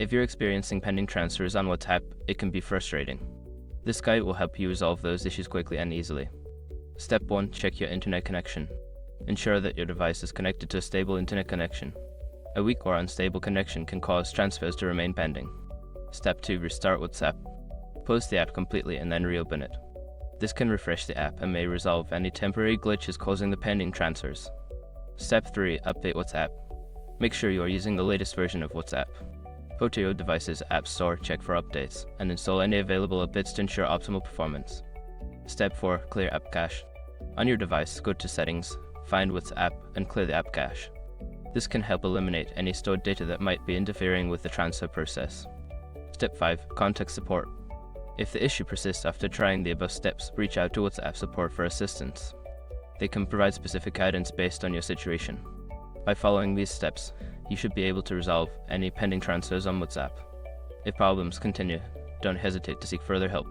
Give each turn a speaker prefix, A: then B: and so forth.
A: If you're experiencing pending transfers on WhatsApp, it can be frustrating. This guide will help you resolve those issues quickly and easily. Step 1. Check your internet connection. Ensure that your device is connected to a stable internet connection. A weak or unstable connection can cause transfers to remain pending. Step 2. Restart WhatsApp. Close the app completely and then reopen it. This can refresh the app and may resolve any temporary glitches causing the pending transfers. Step 3. Update WhatsApp. Make sure you are using the latest version of WhatsApp. Go to your device's App Store, check for updates, and install any available updates to ensure optimal performance. Step 4. Clear app cache. On your device, go to Settings, find WhatsApp, and clear the app cache. This can help eliminate any stored data that might be interfering with the transfer process. Step 5. Contact support. If the issue persists after trying the above steps, reach out to WhatsApp support for assistance. They can provide specific guidance based on your situation. By following these steps, you should be able to resolve any pending transfers on WhatsApp. If problems continue, don't hesitate to seek further help.